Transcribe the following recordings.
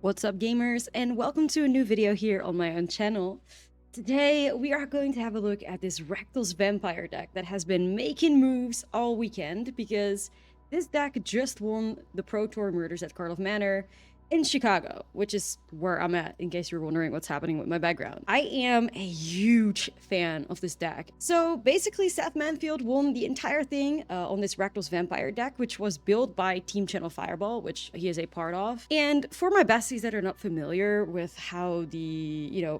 What's up, gamers, and welcome to a new video here on my own channel. Today we are going to have a look at this Rakdos Vampire deck that has been making moves all weekend because this deck just won the Pro Tour Murders at Karlov Manor in Chicago, which is where I'm at, in case you're wondering what's happening with my background. I am a huge fan of this deck. So basically, Seth Manfield won the entire thing on this Rakdos Vampire deck, which was built by Team Channel Fireball, which he is a part of. And for my besties that are not familiar with how the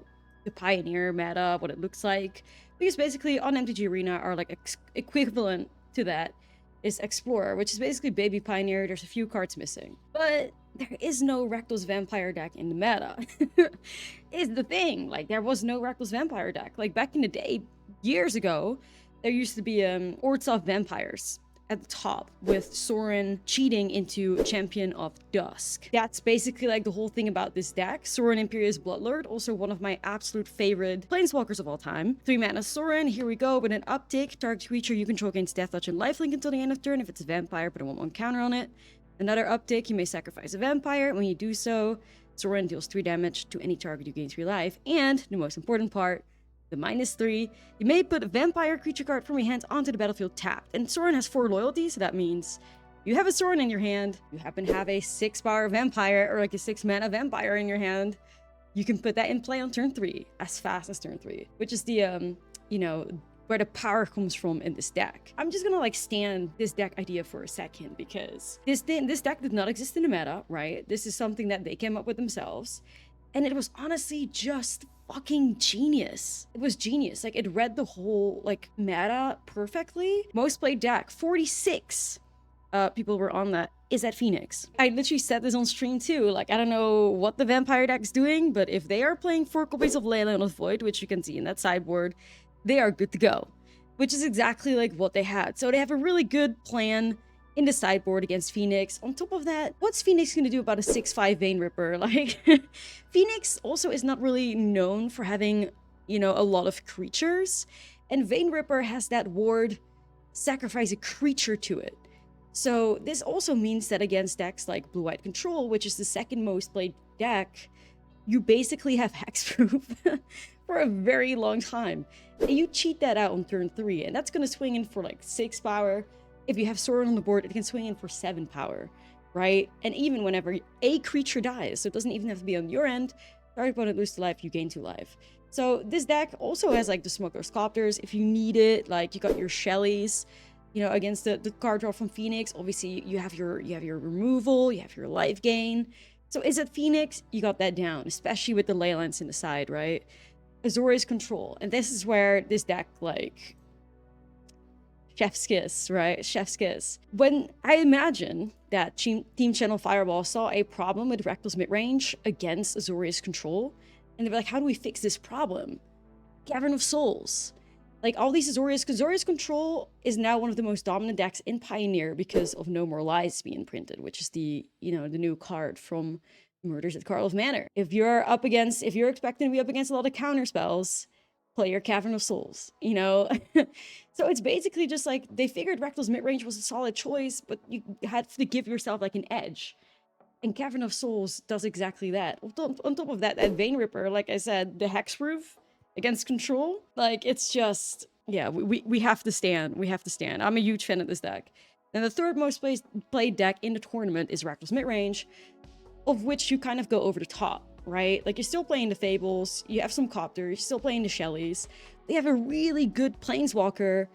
Pioneer meta, what it looks like, because basically on MTG Arena are like equivalent to that is Explorer, which is basically Baby Pioneer. There's a few cards missing, but there is no Rakdos Vampire deck in the meta. Is the thing. Like, there was no Rakdos Vampire deck. Like, back in the day, years ago, there used to be Ortsoff Vampires at the top with Sorin cheating into Champion of Dusk. That's basically like the whole thing about this deck. Sorin Imperious Bloodlord, also one of my absolute favorite planeswalkers of all time. 3 mana Sorin, here we go, with an uptick. Target creature you control gains death touch and lifelink until the end of turn if it's a vampire, put a 1/1 counter on it. Another uptick, you may sacrifice a vampire. When you do so, Sorin deals 3 damage to any target you gain 3 life. And the most important part, the -3, you may put a vampire creature card from your hand onto the battlefield tapped. And Sorin has 4 loyalties, so that means you have a Sorin in your hand, you happen to have a 6-power vampire or like a 6-mana vampire in your hand, you can put that in play on turn 3, as fast as turn 3, which is the, where the power comes from in this deck. I'm just gonna like stand this deck idea for a second because this deck did not exist in the meta, right? This is something that they came up with themselves. And it was honestly just fucking genius. It was genius. Like, it read the whole, like, meta perfectly. Most played deck, 46 people were on that, is at Phoenix. I literally said this on stream too. Like, I don't know what the Vampire deck's doing, but if they are playing 4 copies of Leyline of Void, which you can see in that sideboard, they are good to go. Which is exactly like what they had. So they have a really good plan in the sideboard against Phoenix. On top of that, what's Phoenix going to do about a 6/5 Vein Ripper? Like, Phoenix also is not really known for having, a lot of creatures. And Vein Ripper has that ward, sacrifice a creature to it. So this also means that against decks like Blue-White Control, which is the second most played deck, you basically have hexproof for a very long time. And you cheat that out on turn 3, and that's going to swing in for like 6 power. If you have Sorin on the board, it can swing in for 7 power, right? And even whenever a creature dies, so it doesn't even have to be on your end, target opponent loses 2 life, you gain 2 life. So this deck also has like the Smuggler's Copters if you need it. Like, you got your Shellies, against the card draw from Phoenix. Obviously, you have your removal, you have your life gain. So is it Phoenix? You got that down, especially with the Leylines in the side, right? Azorius Control, and this is where this deck, like, chef's kiss, right? Chef's kiss. When I imagine that Team Channel Fireball saw a problem with Rakdos midrange against Azorius Control, and they were like, how do we fix this problem? Cavern of Souls. Like, all these Azorius Control is now one of the most dominant decks in Pioneer because of No More Lies being printed, which is the new card from Murders at Karlov Manor. If you're expecting to be up against a lot of counter spells, play your Cavern of Souls, So it's basically just like, they figured Rakdos midrange was a solid choice, but you had to give yourself like an edge. And Cavern of Souls does exactly that. On top of that, that Vein Ripper, like I said, the hexproof against control, like, it's just, yeah, we have to stand. We have to stand. I'm a huge fan of this deck. And the third most played deck in the tournament is Rakdos midrange, of which you kind of go over the top, right? Like, you're still playing the Fables, you have some Copters, you're still playing the Shellies. They have a really good Planeswalker,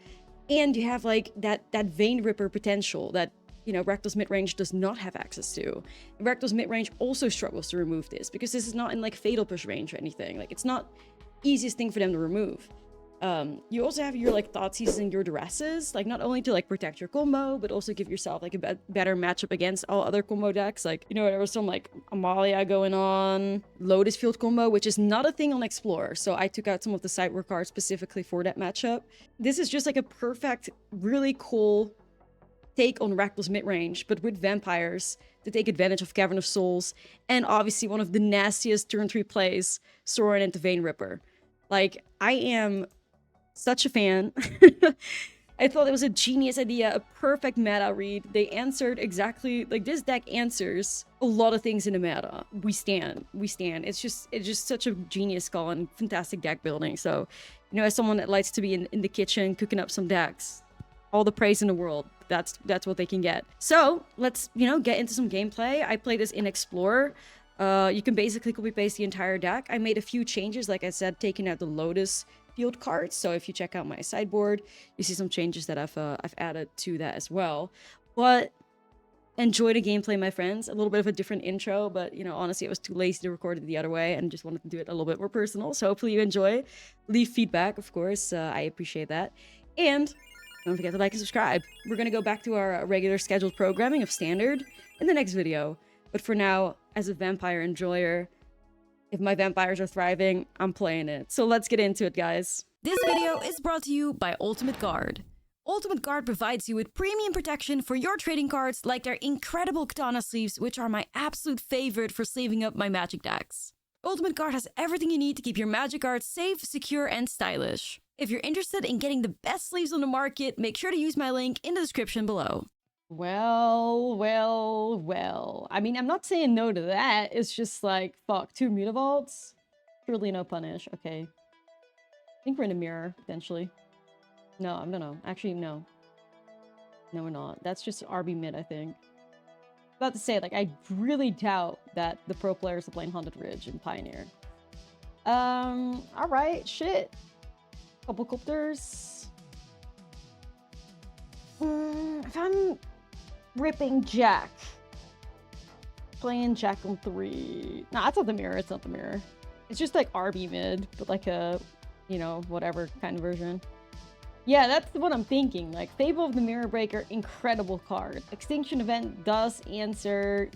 and you have like that Vein Ripper potential that, Rakdos midrange does not have access to. And Rakdos midrange also struggles to remove this because this is not in like Fatal Push range or anything. Like, it's not easiest thing for them to remove. You also have your like Thoughtseize and your Duresses, like, not only to like protect your combo, but also give yourself like a better matchup against all other combo decks. Like, there was some like Amalia going on, Lotus Field combo, which is not a thing on Explorer, so I took out some of the sideboard cards specifically for that matchup. This is just like a perfect, really cool take on Rakdos midrange, but with vampires to take advantage of Cavern of Souls, and obviously one of the nastiest turn 3 plays, Sorin into Vein Ripper. Like, I am such a fan. I thought it was a genius idea, a perfect meta read. They answered exactly, like, this deck answers a lot of things in the meta. We stand. It's just such a genius call and fantastic deck building. So, you know, as someone that likes to be in the kitchen cooking up some decks, all the praise in the world. That's what they can get. So let's, you know, get into some gameplay. I play this in Explorer. You can basically copy paste the entire deck. I made a few changes, like I said, taking out the Lotus field cards. So if you check out my sideboard, you see some changes that I've added to that as well. But enjoy the gameplay, my friends. A little bit of a different intro, but you know, honestly, I was too lazy to record it the other way and just wanted to do it a little bit more personal. So hopefully you enjoy. Leave feedback, of course. I appreciate that. And don't forget to like and subscribe. We're gonna go back to our regular scheduled programming of Standard in the next video. But for now, as a vampire enjoyer, if my vampires are thriving, I'm playing it. So let's get into it, guys. This video is brought to you by Ultimate Guard. Ultimate Guard provides you with premium protection for your trading cards, like their incredible katana sleeves, which are my absolute favorite for sleeving up my magic decks. Ultimate Guard has everything you need to keep your magic cards safe, secure, and stylish. If you're interested in getting the best sleeves on the market, make sure to use my link in the description below. Well. I mean, I'm not saying no to that. It's just like, fuck, 2 Mutavaults? Surely no punish. Okay. I think we're in a mirror, potentially. No, I don't know. Actually, no. No, we're not. That's just RB mid, I think. About to say, like, I really doubt that the pro players are playing Haunted Ridge and Pioneer. Alright, shit. Couple Copters. If I'm ripping Jack, playing Jack on 3. Nah, it's not the mirror. It's not the mirror. It's just like RB mid, but like a, you know, whatever kind of version. Yeah, that's what I'm thinking. Like, Fable of the Mirror Breaker, incredible card. Extinction Event does answer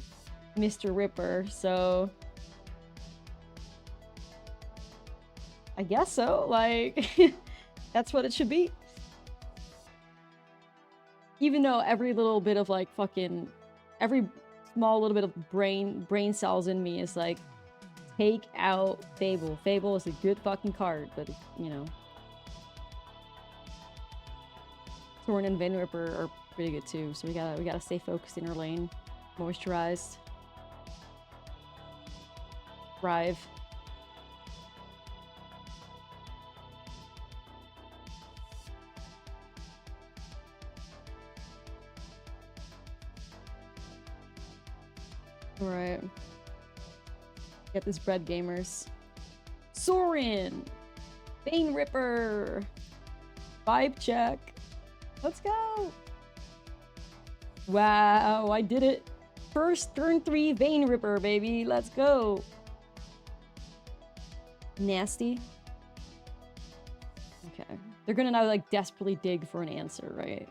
Mr. Ripper, so I guess so. Like, that's what it should be. Even though every little bit of like fucking, every small little bit of brain cells in me is like, take out Fable. Fable is a good fucking card, but you know, Sorin and Vein Ripper are pretty good too. So we gotta stay focused in our lane, moisturized, thrive. Alright. Get this bread, gamers. Sorin! Vein Ripper! Vibe check. Let's go! Wow, I did it. First turn 3 Vein Ripper, baby. Let's go. Nasty. Okay. They're gonna now, like, desperately dig for an answer, right?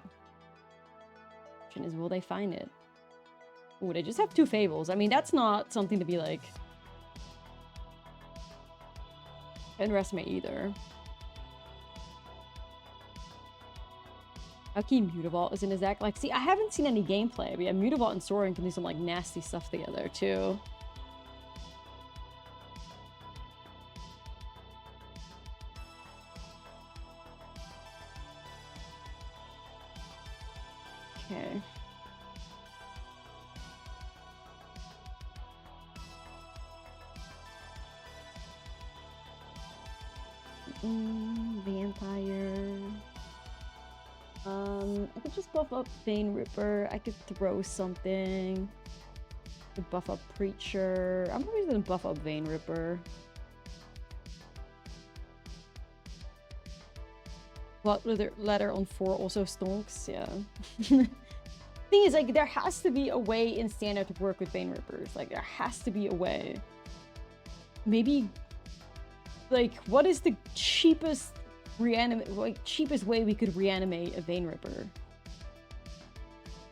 Question is, will they find it? Ooh, they just have 2 Fables. I mean, that's not something to be, like, underestimate either. How key Mutavault is in his deck. Like, see, I haven't seen any gameplay, but yeah, Mutavault and Sorin can do some, like, nasty stuff together, too. Okay. Vampire. I could just buff up Vein Ripper. I could throw something. I could buff up Preacher. I'm probably gonna buff up Vein Ripper. Blood letter on 4 also stonks, yeah. Thing is, like, there has to be a way in Standard to work with Vein Rippers. Like, there has to be a way. Maybe, like, what is the cheapest cheapest way we could reanimate a Vein Ripper?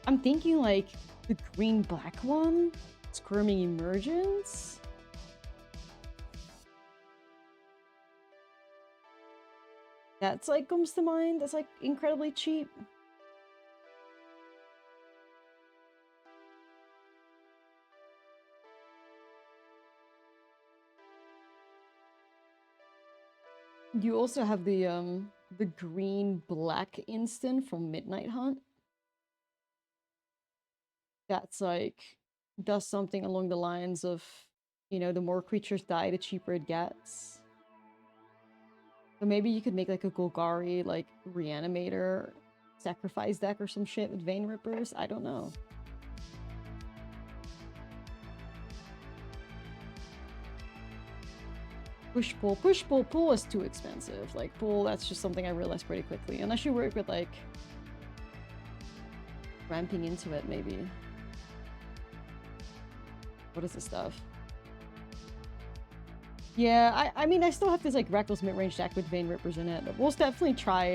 I'm thinking, like, the green-black one? Squirming Emergence? That's, like, comes to mind. That's, like, incredibly cheap. You also have the, the green-black instant from Midnight Hunt. That's like, does something along the lines of, you know, the more creatures die, the cheaper it gets. So maybe you could make like a Golgari, like, Reanimator sacrifice deck or some shit with Vein Rippers. I don't know. Push pull. Push pull. Pull is too expensive. Like, pull, that's just something I realized pretty quickly. Unless you work with, like, ramping into it, maybe. What is this stuff? Yeah, I mean, I still have this, like, Rakdos mid-range deck with Vein Rippers in it. We'll definitely try,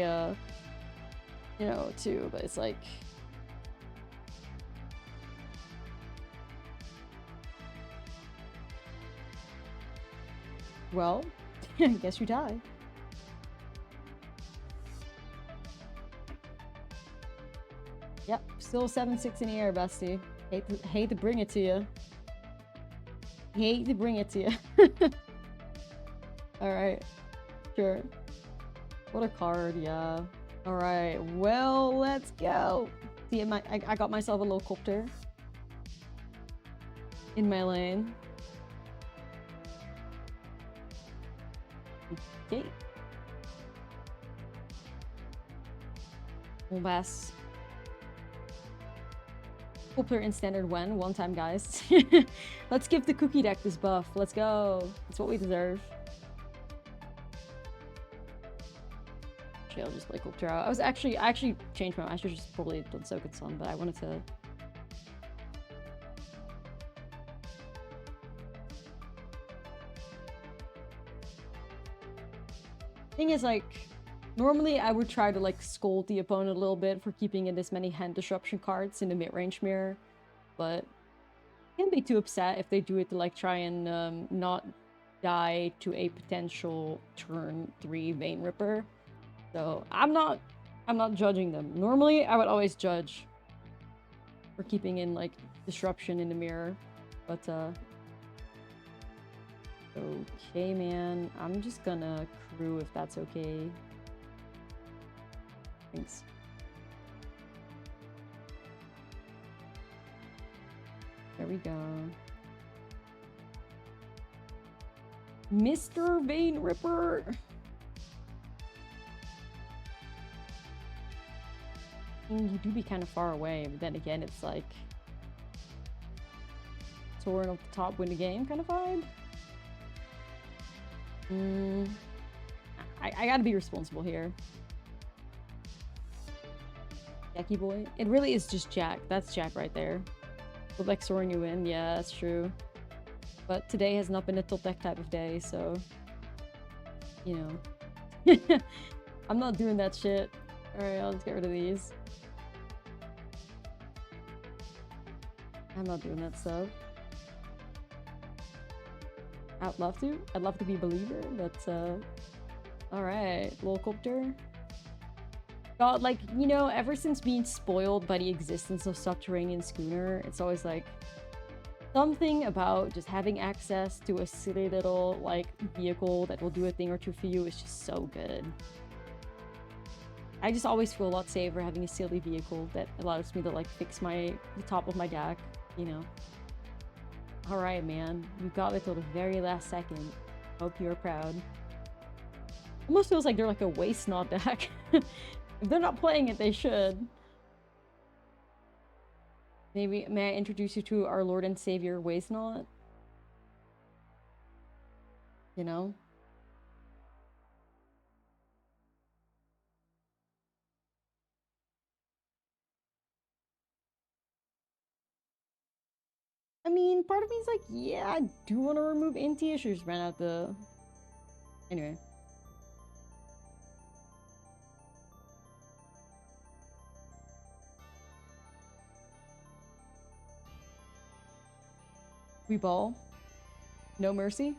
you know, too, but it's like... Well, I guess you die. Yep, still 7-6 in the air, bestie. Hate to bring it to you. Hate to bring it to you. Alright, sure. What a card, yeah. Alright, well, let's go. See, I got myself a little copter in my lane. Okay. We'll pass. Copter in standard one time, guys. Let's give the cookie deck this buff. Let's go. That's what we deserve. Actually, I'll just play Copter out. I actually changed my mind. I should just probably done Soaked Sun, but I wanted to... Thing is, like, normally I would try to, like, scold the opponent a little bit for keeping in this many hand disruption cards in the mid-range mirror, but I can't be too upset if they do it to, like, try and not die to a potential turn 3 Vein Ripper. So I'm not judging them. Normally I would always judge for keeping in, like, disruption in the mirror, but okay, man. I'm just gonna crew if that's okay. Thanks. There we go. Mr. Vein Ripper! I mean, you do be kind of far away, but then again, it's like... Sorin off the top, win the game kind of vibe? I gotta be responsible here. Jackie boy. It really is just Jack. That's Jack right there. With like Sorin you win. Yeah, that's true. But today has not been a top deck type of day, so... You know. I'm not doing that shit. Alright, I'll just get rid of these. I'm not doing that stuff. I'd love to. I'd love to be a believer, but alright, little copter. But like, you know, ever since being spoiled by the existence of Subterranean Schooner, it's always like something about just having access to a silly little like vehicle that will do a thing or two for you is just so good. I just always feel a lot safer having a silly vehicle that allows me to like fix the top of my deck, you know. Alright, man. You got it till the very last second. Hope you're proud. Almost feels like they're like a waste not deck. If they're not playing it, they should. Maybe, may I introduce you to our Lord and Savior Waste Not? You know? I mean, part of me is like, yeah, I do want to remove Inti. I should just ran out the... Anyway. We ball. No mercy.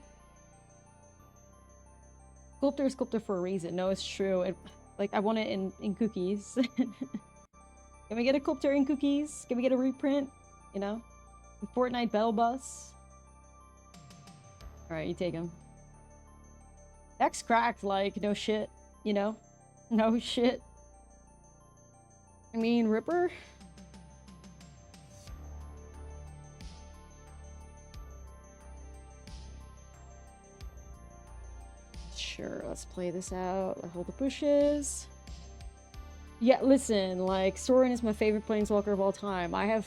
Sculptor is sculptor for a reason. No, it's true. Like, I want it in cookies. Can we get a sculptor in cookies? Can we get a reprint? You know? Fortnite Bell Bus. Alright, you take him. Deck's cracked, like, no shit, you know? No shit. I mean, Ripper? Sure, let's play this out. I hold the bushes. Yeah, listen, like, Sorin is my favorite planeswalker of all time. I have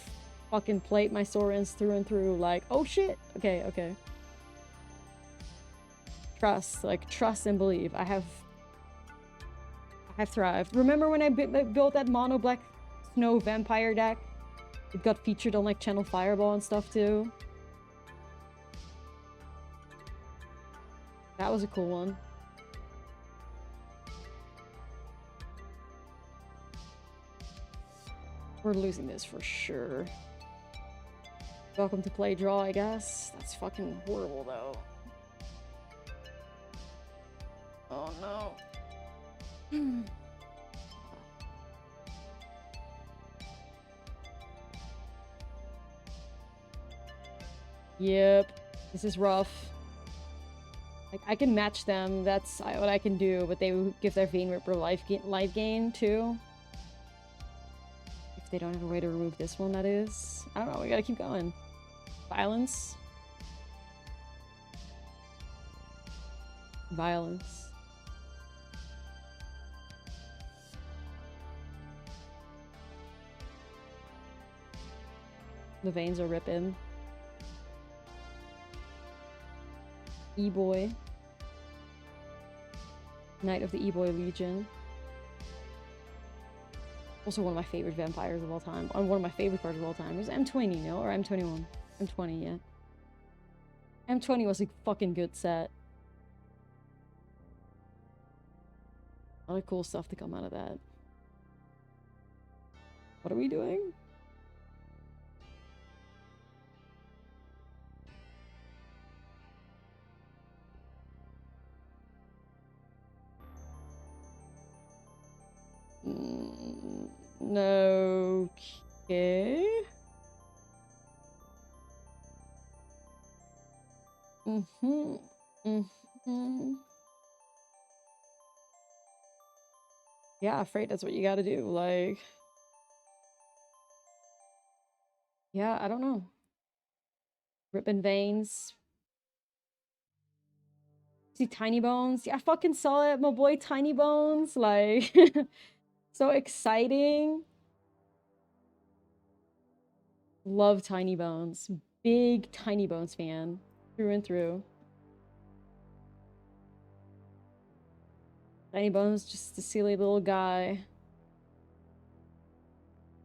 fucking played my Sorins through and through, like, oh shit! Okay, okay. Trust, like, trust and believe. I have thrived. Remember when I built that mono black snow vampire deck? It got featured on, like, Channel Fireball and stuff, too. That was a cool one. We're losing this for sure. Welcome to play draw, I guess. That's fucking horrible, though. Oh, no. Yep. This is rough. Like, I can match them. That's what I can do, but they give their Vein Ripper life gain, too. If they don't have a way to remove this one, that is. I don't know, we gotta keep going. Violence. Violence. The veins are ripping. E-Boy. Knight of the E-Boy Legion. Also one of my favorite vampires of all time. One of my favorite cards of all time. It was M20, no? Or M21? M20, yeah. M20 was a fucking good set. A lot of cool stuff to come out of that. What are we doing? Okay. Yeah, afraid that's what you gotta do. Like, yeah, I don't know. Ripping veins. See Tiny Bones? Yeah, I fucking saw it, my boy Tiny Bones. Like, so exciting. Love Tiny Bones. Big Tiny Bones fan. Through and through. Tiny Bones, just a silly little guy.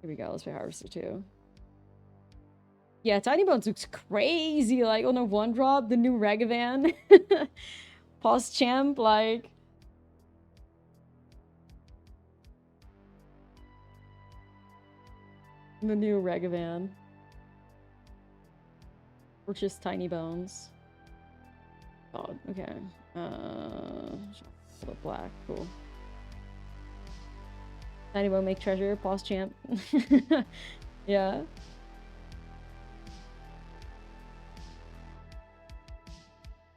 Here we go, let's play Harvester 2. Yeah, Tiny Bones looks crazy, like, on a 1-drop, the new Ragavan. Pause champ, like... The new Ragavan. Or just Tiny Bones. Oh, okay. Black, cool. Tiny Bone make treasure, pause champ. Yeah.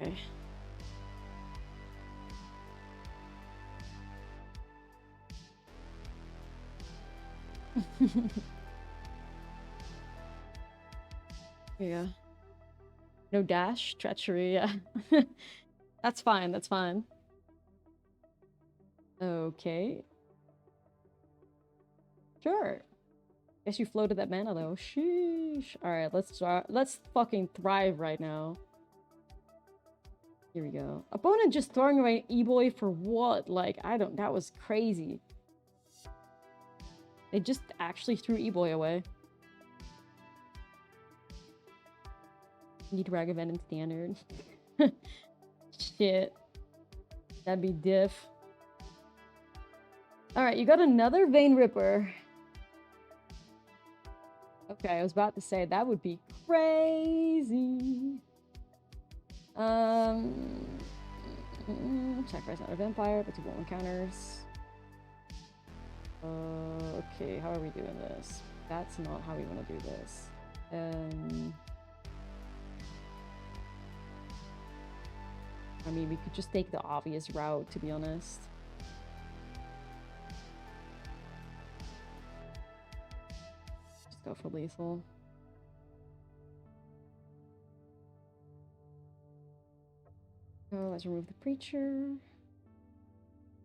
Okay. Yeah. No dash, treachery, yeah. That's fine, that's fine. Okay. Sure. Guess you floated that mana though. Sheesh. Alright, let's fucking thrive right now. Here we go. Opponent just throwing away E-Boy for what? Like, that was crazy. They just actually threw E-Boy away. Need Ragavan in standard. Shit. That'd be diff. Alright, you got another Vein Ripper. Okay, I was about to say, that would be crazy. Sacrifice another vampire, but 2 encounters. Okay, how are we doing this? That's not how we want to do this. I mean, we could just take the obvious route, to be honest. go for lethal. Oh, let's remove the Preacher.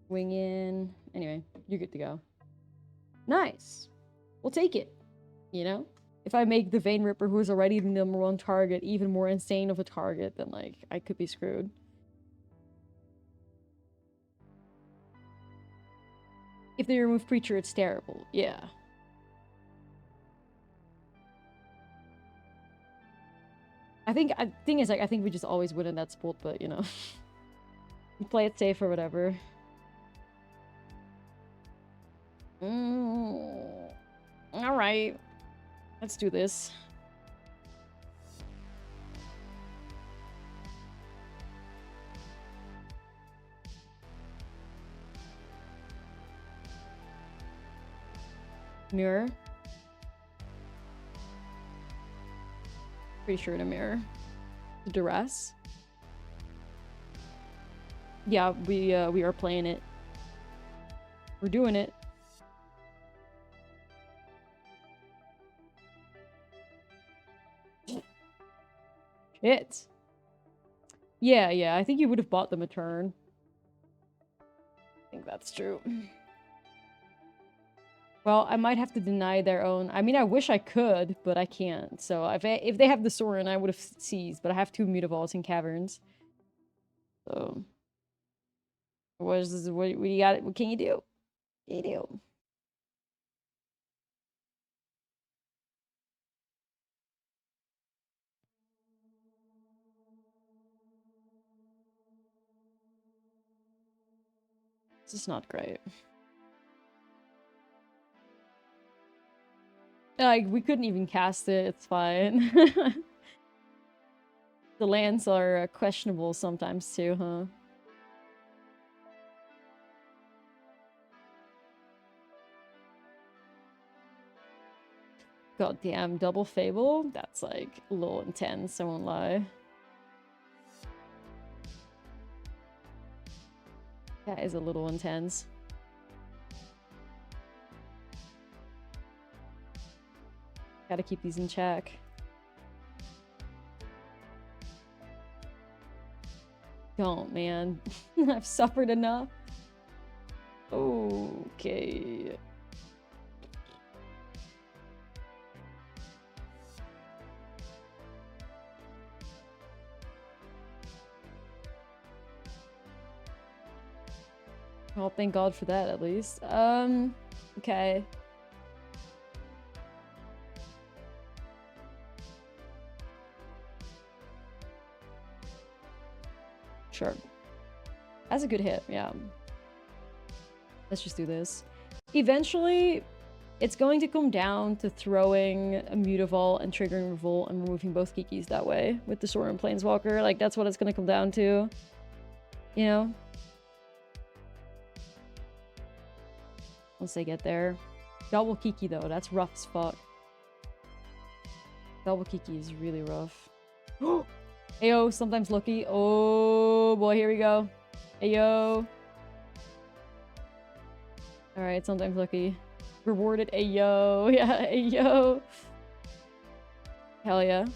Wing in. Anyway, you're good to go. Nice. We'll take it. You know? If I make the Vein Ripper, who is already the #1 target, even more insane of a target, then, like, I could be screwed. If they remove Preacher, it's terrible. Yeah. I think, thing is, like, I think we just always win in that spot, but, you know. We play it safe or whatever. Alright. Let's do this. Mirror. Pretty sure in a mirror. Duress. Yeah, we are playing it. We're doing it. Shit. Yeah, I think you would have bought them a turn. I think that's true. Well, I might have to deny their own. I mean, I wish I could, but I can't. So if they have the Sorin, I would have seized, but I have 2 Mutavaults and Caverns. So what you got? What can you do? What can you do? This is not great. Like, we couldn't even cast it. It's fine. The lands are questionable sometimes too, huh? God damn, double Fable? That's like a little intense, I won't lie. That is a little intense. Gotta keep these in check. Don't, man. I've suffered enough. Okay. Well, thank God for that, at least. Okay. Sure. That's a good hit, yeah. Let's just do this. Eventually, it's going to come down to throwing a Mutavault and triggering Revolt and removing both Kikis that way with the Sorin Planeswalker. Like, that's what it's going to come down to. You know? Once they get there. Double Kiki, though. That's rough as fuck. Double Kiki is really rough. Ayo, sometimes lucky. Oh, boy, here we go. Ayo. Alright, sometimes lucky. Rewarded. Ayo. Yeah, ayo. Hell yeah.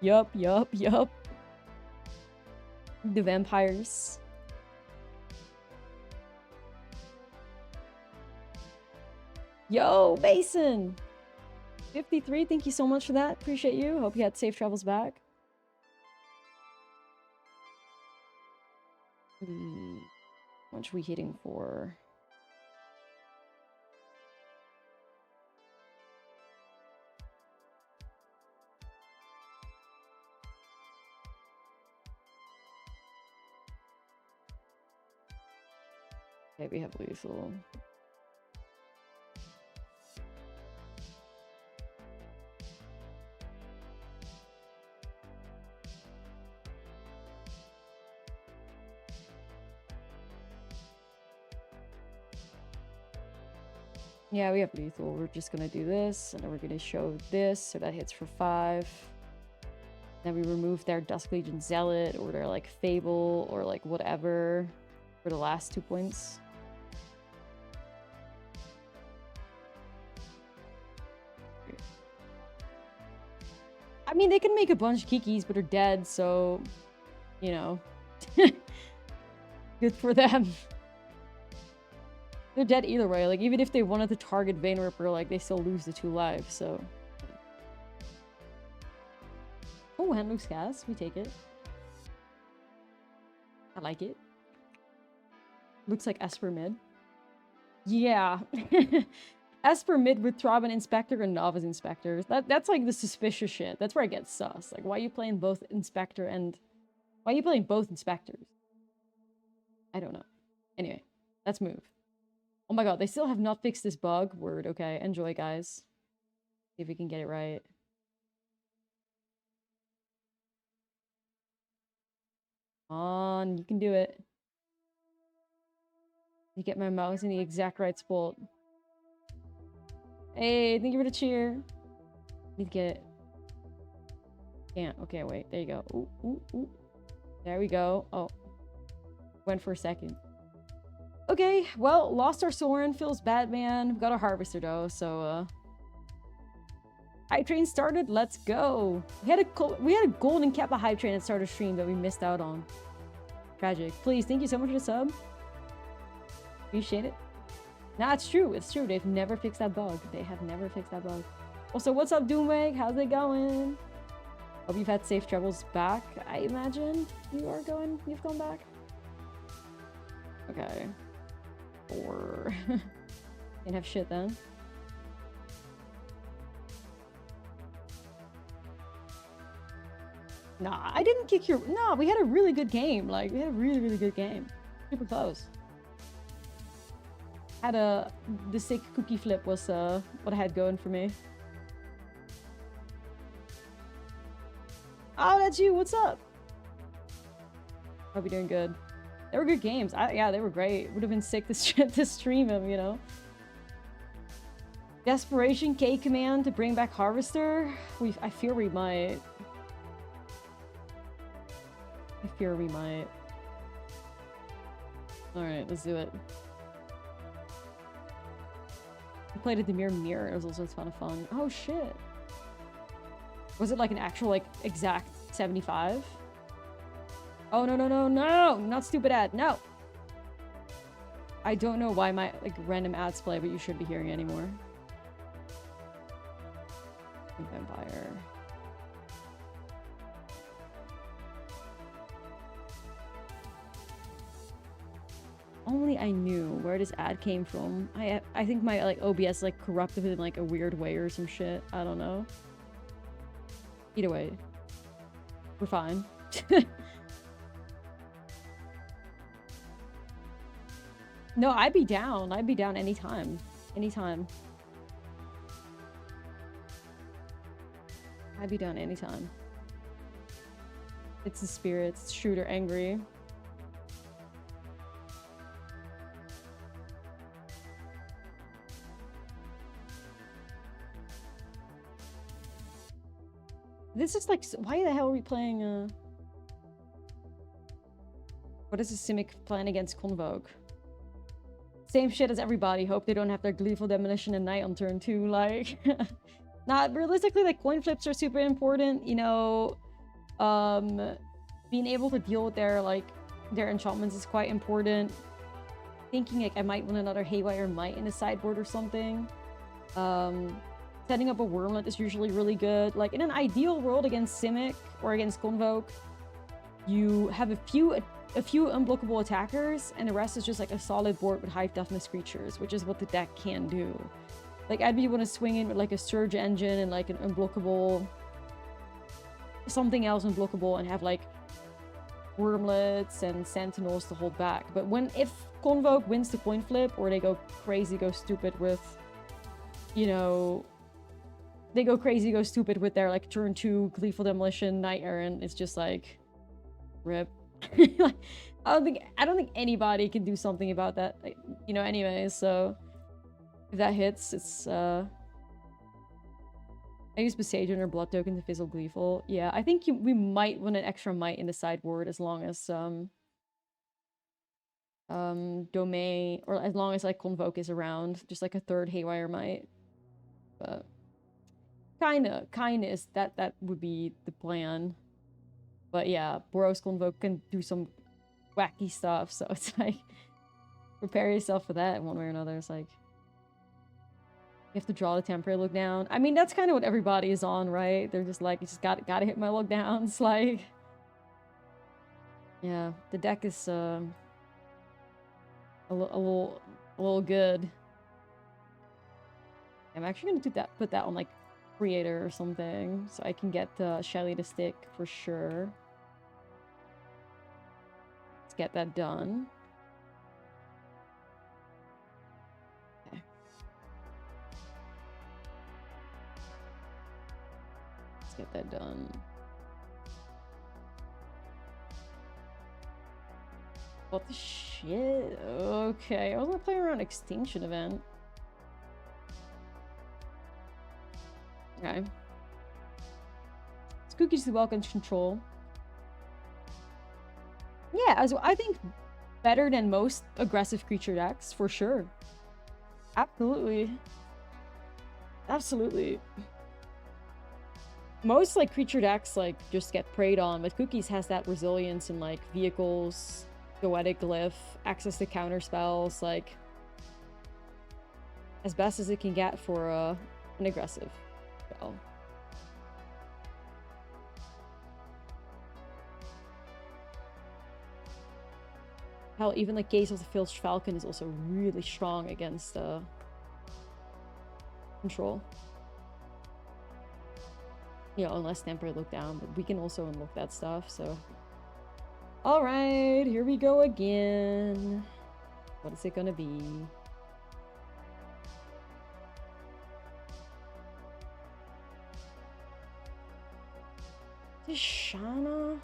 Yup. The vampires. Yo, Mason! 53, thank you so much for that. Appreciate you. Hope you had safe travels back. How much are we hitting for? Okay, we have lethal. Yeah, we have lethal. We're just gonna do this, and then we're gonna show this, so that hits for 5. Then we remove their Dusk Legion Zealot, or their, like, Fable, or, like, whatever, for the last 2 points. I mean, they can make a bunch of Kikis, but they're dead, so, you know. Good for them. They're dead either way. Like, even if they wanted to target Vein Ripper, like, they still lose the 2 lives, so. Oh, hand loose cast. We take it. I like it. Looks like Esper mid. Yeah. Esper mid with Throbbing Inspector and Novice Inspector. That's like the suspicious shit. That's where I get sus. Like, why are you playing both Inspector and... Why are you playing both Inspectors? I don't know. Anyway, let's move. Oh my god, they still have not fixed this bug. Word, okay. Enjoy, guys. See if we can get it right. On, you can do it. You get my mouse in the exact right spot. Hey, thank you for the cheer. Need to get it. Can't. Okay, wait. There you go. Ooh, ooh, ooh. There we go. Oh. Went for a second. Okay, well, lost our Sorin. Feels bad, man. We got our Harvester, though, so, Hype Train started. Let's go. We had a golden Kappa Hype Train at start of stream that we missed out on. Tragic. Please, thank you so much for the sub. Appreciate it. Nah, it's true. It's true. They've never fixed that bug. They have never fixed that bug. Also, what's up, Doomweg? How's it going? Hope you've had safe travels back. I imagine you've gone back. Okay. Or can't have shit then. Nah, I didn't kick your... No, we had a really good game. Like, we had a really, really good game. Super close. Had the sick cookie flip was what I had going for me. Oh, that's you. What's up? Hope you're doing good. They were good games. Yeah, they were great. Would have been sick to stream them, you know. Desperation K command to bring back Harvester. I fear we might. I fear we might. Alright, let's do it. I played a Demir Mirror. It was also a ton of fun. Oh shit. Was it like an actual, like, exact 75? Oh, no, no, no, no! Not stupid ad. No! I don't know why my, like, random ads play, but you should be hearing anymore. Vampire. Only I knew where this ad came from. I think my, like, OBS, like, corrupted it in, like, a weird way or some shit. I don't know. Either way. We're fine. No, I'd be down. I'd be down anytime. Anytime. I'd be down anytime. It's the spirits. Shooter angry. This is like, why the hell are we playing, what is the Simic plan against Convoke? Same shit as everybody. Hope they don't have their Gleeful Demolition and Night on turn 2, like... Not realistically, like, coin flips are super important, you know... being able to deal with their, like, their enchantments is quite important. Thinking, like, I might want another Haywire Might in the sideboard or something. Setting up a Wormlet is usually really good. Like, in an ideal world against Simic or against Convoke, you have a few unblockable attackers, and the rest is just like a solid board with high toughness creatures, which is what the deck can do. Like, I'd be want to swing in with like a Surge Engine and like an unblockable... something else unblockable, and have like Wormlets and Sentinels to hold back. But if Convoke wins the coin flip, or they go crazy, go stupid with, you know... They go crazy, go stupid with their like turn 2 Gleeful Demolition, Night Errant, it's just like... RIP. Like, I don't think anybody can do something about that, like, you know, anyways, so if that hits, it's I use Besagion or Blood Token to fizzle Gleeful. Yeah, I think we might want an extra Might in the sideboard as long as Domain, or as long as like Convoke is around, just like a third Haywire Might. But Kinda is that would be the plan. But yeah, Boros Convoke can do some wacky stuff, so it's like prepare yourself for that in one way or another. It's like you have to draw the temporary look down. I mean, that's kind of what everybody is on, right? They're just like, you just gotta hit my look downs. Like, yeah, the deck is a little good. I'm actually gonna do that, put that on like creator or something, so I can get Shelly to stick for sure. Let's get that done. Okay. Let's get that done. What the shit? Okay, I was gonna play around Extinction Event. Okay. Spooky's the welcome control. Yeah, as I think better than most aggressive creature decks, for sure. Absolutely. Absolutely. Most like creature decks like just get preyed on, but Cookies has that resilience in like vehicles, Goetic Glyph, access to counter spells, like as best as it can get for an aggressive spell. Hell, even like Gaze of the Filched Falcon is also really strong against control. You know, unless temporary look down, but we can also unlock that stuff, so. Alright, here we go again. What is it gonna be? Tishana?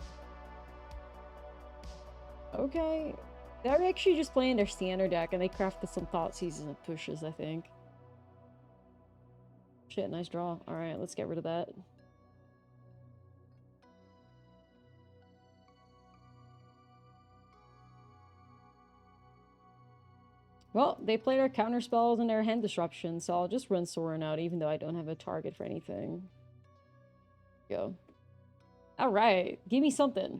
Okay. They're actually just playing their standard deck, and they crafted some Thoughtseizes and pushes, I think. Shit, nice draw. Alright, let's get rid of that. Well, they play their counter spells and their hand disruption, so I'll just run Sorin out even though I don't have a target for anything. Go. Alright, give me something.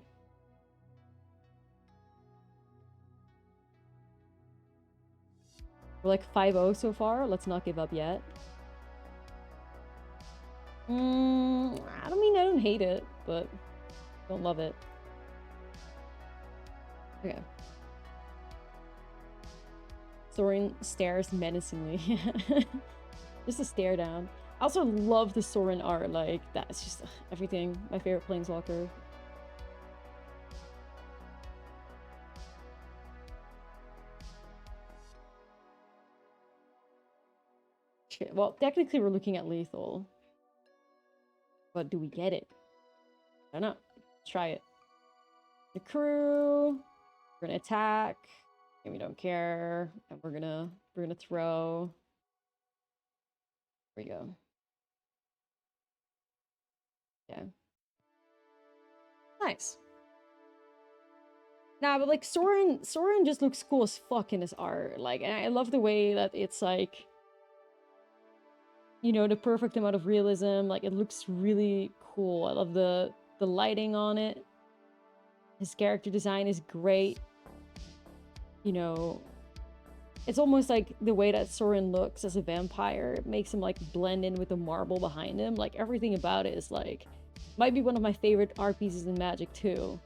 We're like 5-0 so far. Let's not give up yet. I don't hate it, but don't love it. Okay. Sorin stares menacingly. Just a stare down. I also love the Sorin art. Like, that's just everything. My favorite planeswalker. Shit. Well, technically we're looking at lethal. But do we get it? I don't know. Let's try it. The crew. We're gonna attack. And we don't care. And we're gonna throw. There we go. Yeah. Nice. Nah, but like Sorin just looks cool as fuck in his art. Like, and I love the way that it's like, you know, the perfect amount of realism. Like, it looks really cool. I love the lighting on it. His character design is great. You know, it's almost like the way that Sorin looks as a vampire. It makes him like blend in with the marble behind him. Like, everything about it is like, might be one of my favorite art pieces in Magic too.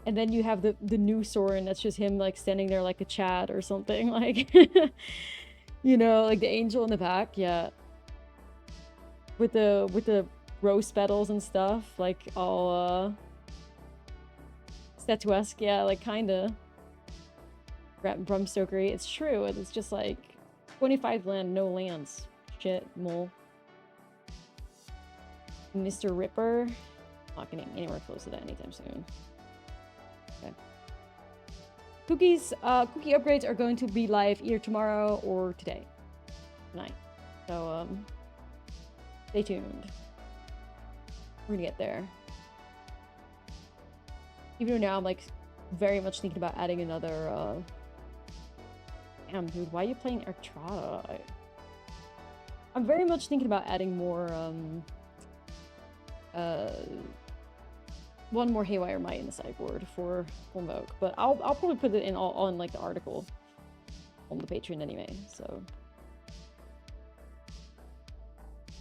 And then you have the new Sorin that's just him like standing there like a Chad or something. Like, you know, like the angel in the back. Yeah. With the rose petals and stuff. Like all statuesque. Yeah, like kinda. Brumstokery. It's true. It's just like 25 land, no lands. Shit, mole. Mr. Ripper. Not getting anywhere close to that anytime soon. Okay. Cookie upgrades are going to be live either tomorrow or today. Tonight. So, stay tuned. We're gonna get there. Even though now I'm like very much thinking about adding another, damn, dude, why are you playing Ertrada? I'm very much thinking about adding more, one more Haywire Might in the sideboard for Invoke, but I'll probably put it in all in like the article on the Patreon anyway. So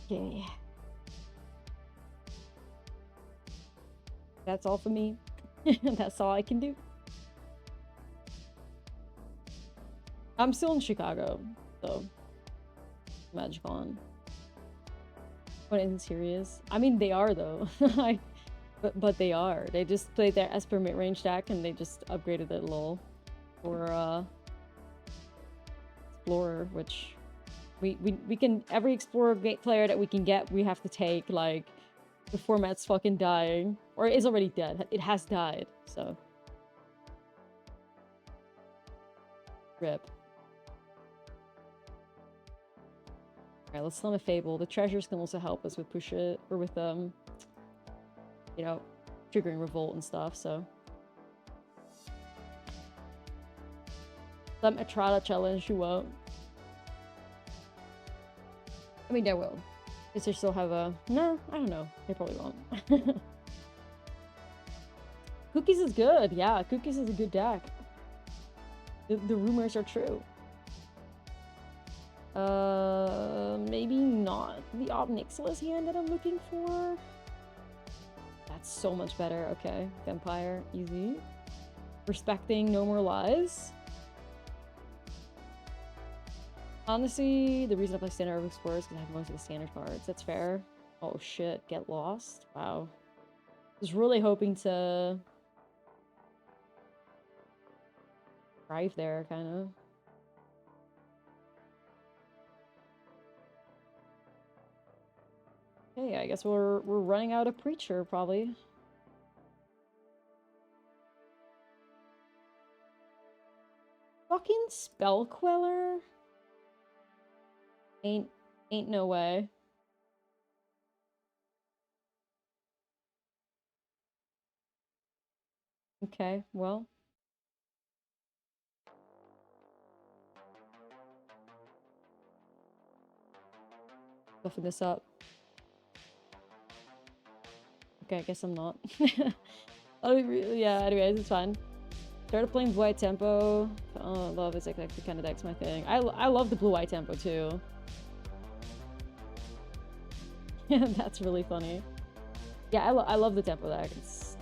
okay, that's all for me. That's all I can do. I'm still in Chicago, so MagicCon. What isn't serious? I mean, they are though. But they are. They just played their Esper mid-range deck and they just upgraded it a little for Explorer, which we can, every Explorer player that we can get, we have to take. Like, the format's fucking dying, or it is already dead. It has died, so rip. Alright, let's summon a Fable. The treasures can also help us with push it, or with you know, triggering Revolt and stuff, so. Some Etrada challenge, you won't. I mean, they will. Does they still have a... No, I don't know. They probably won't. Cookies is good. Yeah, Cookies is a good deck. The rumors are true. Maybe not the Obnixilis hand that I'm looking for. That's so much better. Okay, Vampire, easy. Respecting No More Lies. Honestly, the reason I play Standard Explorer is because I have most of the standard cards. That's fair. Oh shit, Get Lost. Wow. I was really hoping to thrive there, kind of. Okay, I guess we're running out of Preacher, probably. Fucking Spell Queller? Ain't no way. Okay, well. Buffing this up. Okay, I guess I'm not. Oh, yeah, anyways, it's fine. Started playing blue-white tempo. Oh, love it's like the kind of deck's my thing. I love the blue-white tempo too. Yeah, that's really funny. Yeah, I love the tempo deck. It's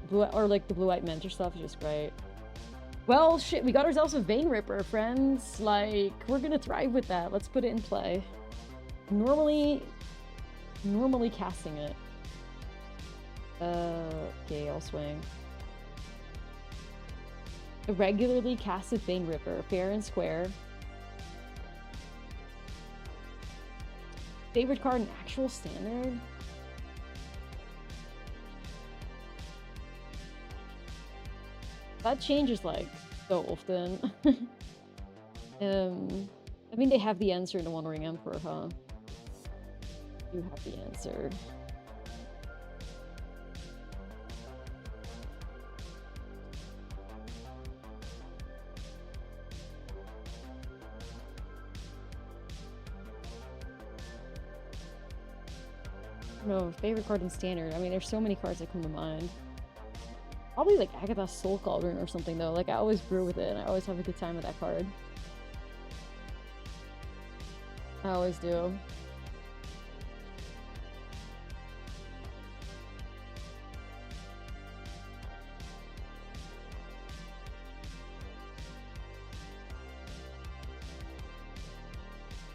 blue, or like the blue-white mentor stuff is just great. Well, shit, we got ourselves a Vein Ripper, friends. Like, we're gonna thrive with that. Let's put it in play. Normally casting it. Okay, I'll swing. A regularly casted Vein Ripper, fair and square. Favorite card in actual standard? That changes like so often. I mean, they have the answer in the Wandering Emperor, huh? You have the answer. No, favorite card in standard. I mean, there's so many cards that come to mind. Probably like Agatha's Soul Cauldron or something though. Like I always brew with it and I always have a good time with that card. I always do.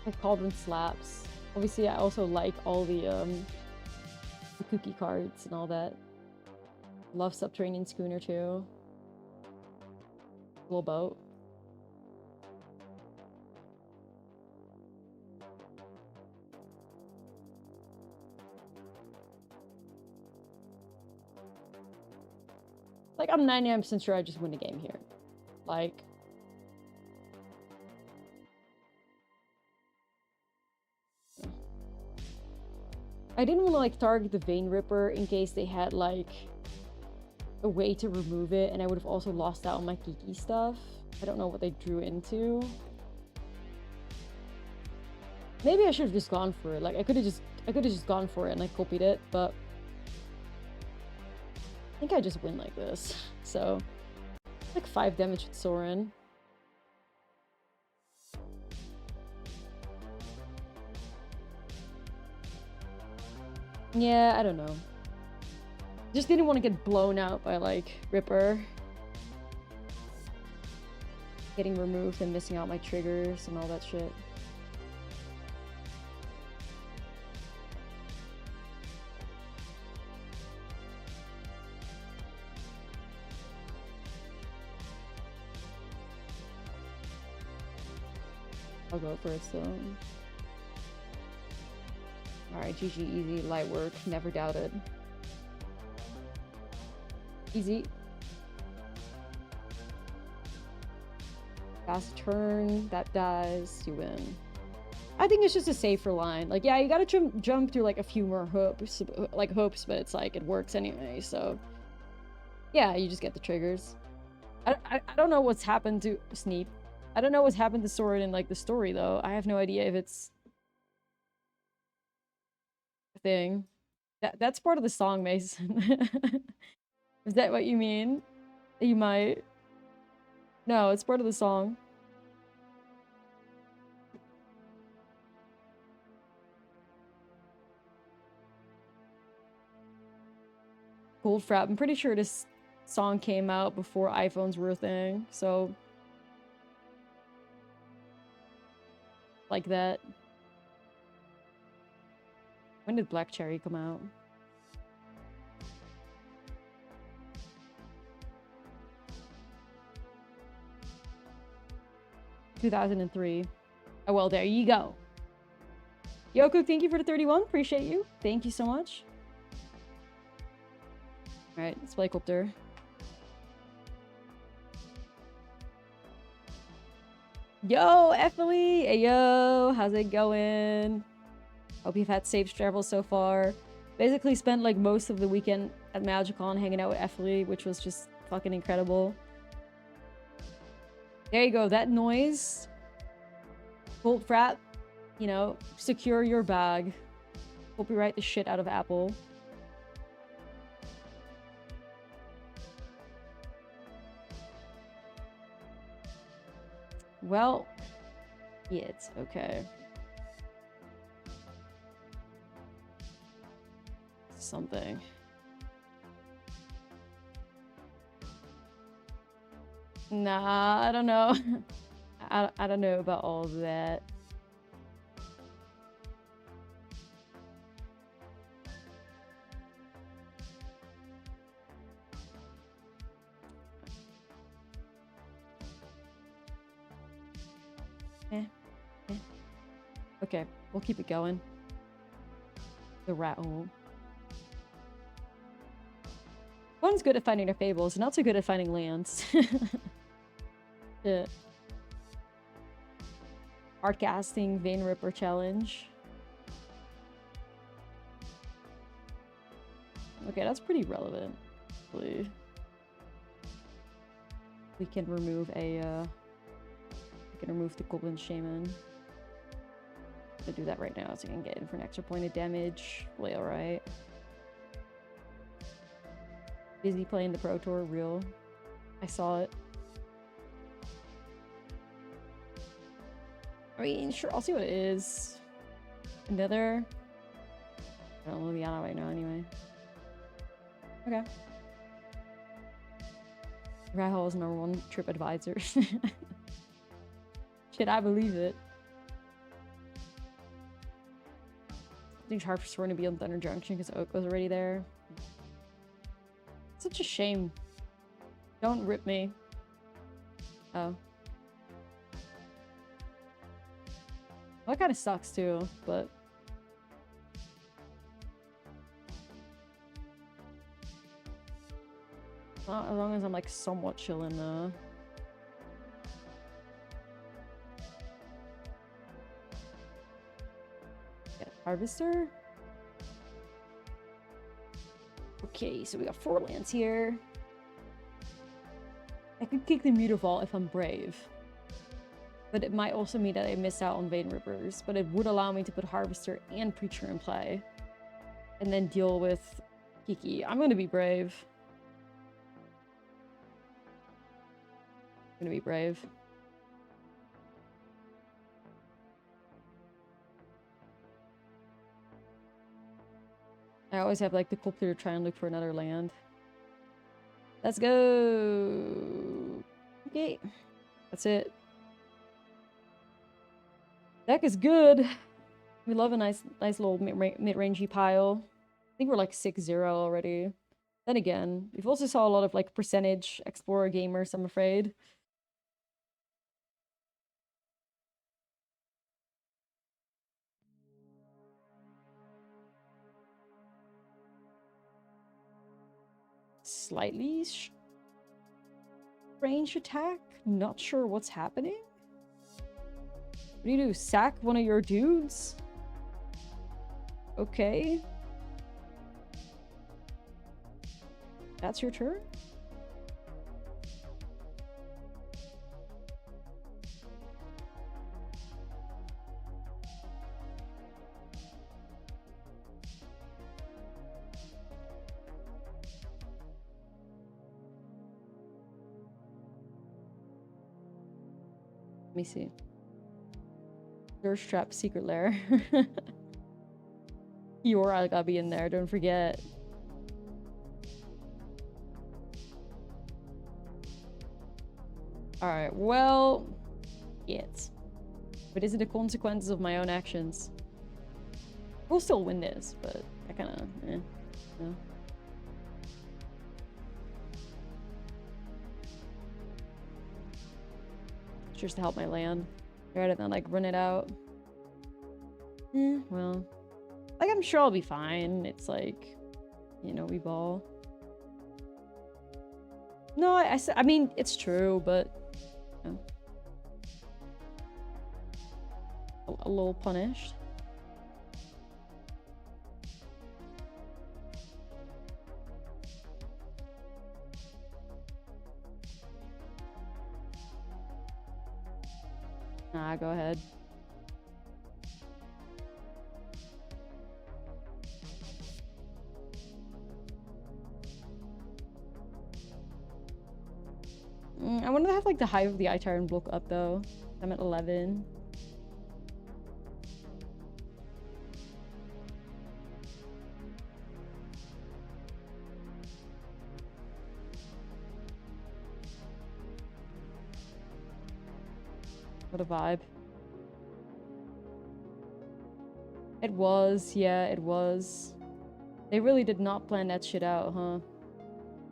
My Cauldron slaps. Obviously, I also like all the cookie cards and all that. Love Subterranean Schooner too. Little boat. Like, I'm 99% sure I just win the game here. Like... I didn't want to, like, target the Vein Ripper in case they had, like, a way to remove it, and I would have also lost out on my geeky stuff. I don't know what they drew into. Maybe I should have just gone for it. Like, I could have just gone for it and, like, copied it, but I think I just win like this. So, like 5 damage with Sorin. Yeah, I don't know. Just didn't want to get blown out by, like, Ripper. Getting removed and missing out my triggers and all that shit. I'll go first though. Alright, GG, easy, light work, never doubted. Easy. Fast turn, that dies, you win. I think it's just a safer line. Like, yeah, you gotta jump through like a few more hoops, but it's like, it works anyway, so. Yeah, you just get the triggers. I don't know what's happened to Sneep. I don't know what's happened to Sorin in like the story though. I have no idea if it's a thing. That's part of the song, Mason. Is that what you mean? You might. No, it's part of the song. Goldfrapp. I'm pretty sure this song came out before iPhones were a thing, so like that. When did Black Cherry come out? (2003). Oh, well, there you go. Yoku, thank you for the 31. Appreciate you. Thank you so much. Alright, let's play Copter. Yo, Ethely! Hey, yo! How's it going? Hope you've had safe travel so far. Basically spent like most of the weekend at MagicCon hanging out with Ethely, which was just fucking incredible. There you go, that noise. Goldfrapp, you know, secure your bag. Copyright the shit out of Apple. Well, yeah, it's okay. Something. Nah, I don't know. I don't know about all of that. Okay, we'll keep it going. The rat hole. One's good at finding their fables, not so good at finding lands. Yeah. Hard casting, Vein Ripper challenge. Okay, that's pretty relevant. Actually. We can remove a we can remove the Goblin Shaman. I'm gonna do that right now so you can get in for an extra point of damage. Play alright. Busy playing the Pro Tour, real. I saw it. I mean, sure, I'll see what it is. Another... I don't know Liliana right now anyway. Okay. Rahul is #1 trip advisor. Shit, I believe it. I think it's hard for Sorin to be on Thunder Junction because Oak was already there. Such a shame. Don't rip me. Oh. Well, that kind of sucks too, but... Well, as long as I'm like somewhat chilling though. Get a Harvester? Okay, so we got 4 lands here. I could kick the Mutavault if I'm brave. But it might also mean that I miss out on Vein Rippers. But it would allow me to put Harvester and Preacher in play. And then deal with Kiki. I'm gonna be brave. gonna be brave. I always have like the copter to try and look for another land. Let's go. Okay, that's it. Deck is good. We love a nice little mid-rangey pile. I think we're like 6-0 already. Then again, we've also saw a lot of like percentage Explorer gamers, I'm afraid. Slightly range attack? Not sure what's happening. What do you do? Sack one of your dudes? Okay. That's your turn? Let me see. Thirst Trap Secret Lair. You're gotta be in there, don't forget. Alright, well... Yes. But is it the consequences of my own actions? We'll still win this, but I kinda... no. Just to help my land. Rather than, like, run it out. Well... Like, I'm sure I'll be fine. It's like... You know, we ball. No, I mean, it's true, but... You know, a little punished. Nah, go ahead. I want to have like the Hive of the Eye Tyrant block up though. I'm at 11. What a vibe. It was, yeah, it was. They really did not plan that shit out, huh?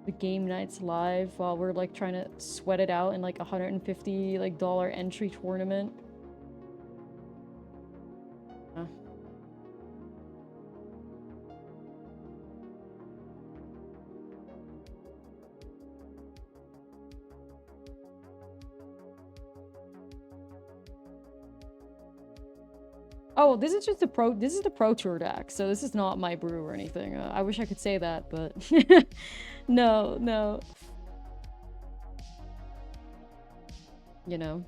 The game nights live while we're like trying to sweat it out in like $150 like entry tournament. Huh. Oh, this is just the Pro Tour deck, so this is not my brew or anything. I wish I could say that, but no, no. You know.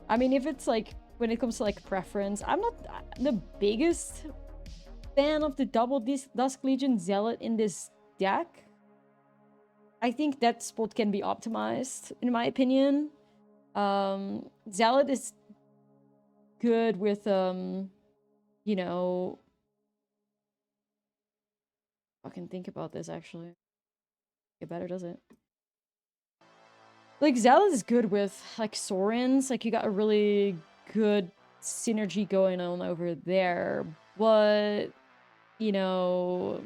I mean, if it's like, when it comes to like preference, I'm not the biggest fan of the double Dusk Legion Zealot in this deck. I think that spot can be optimized, in my opinion. Zealot is good with, you know... I can think about this, actually. Get better, does it? Like, Zealot is good with, like, Sorins. Like, you got a really good synergy going on over there. But, you know...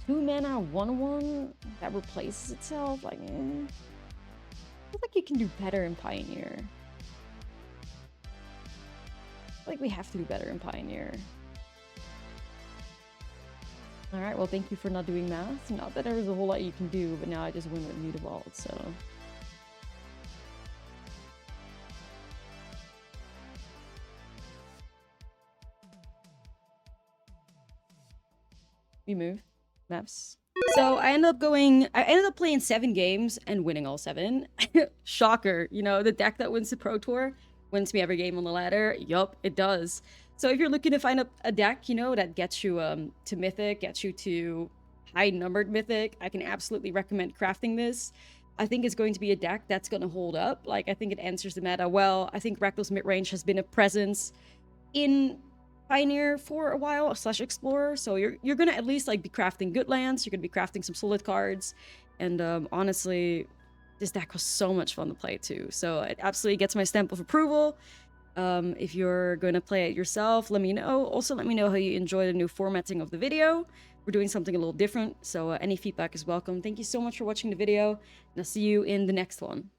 2 mana 1/1 that replaces itself, like, I feel like you can do better in Pioneer. I feel like we have to do better in Pioneer. Alright, well, thank you for not doing math. Not that there was a whole lot you can do, but now I just win with Mutavault, so... We move. Maps. So I ended up playing 7 games and winning all 7. Shocker, you know, the deck that wins the Pro Tour wins me every game on the ladder. Yup, it does. So if you're looking to find a deck, you know, that gets you to Mythic, gets you to high-numbered Mythic, I can absolutely recommend crafting this. I think it's going to be a deck that's going to hold up. Like, I think it answers the meta well. I think Rakdos midrange has been a presence in Pioneer for a while, / Explorer, so you're gonna at least like be crafting good lands, you're gonna be crafting some solid cards, and honestly, this deck was so much fun to play too, so it absolutely gets my stamp of approval. If you're going to play it yourself, let me know. Also, let me know how you enjoy the new formatting of the video. We're doing something a little different, so any feedback is welcome. Thank you so much for watching the video, and I'll see you in the next one.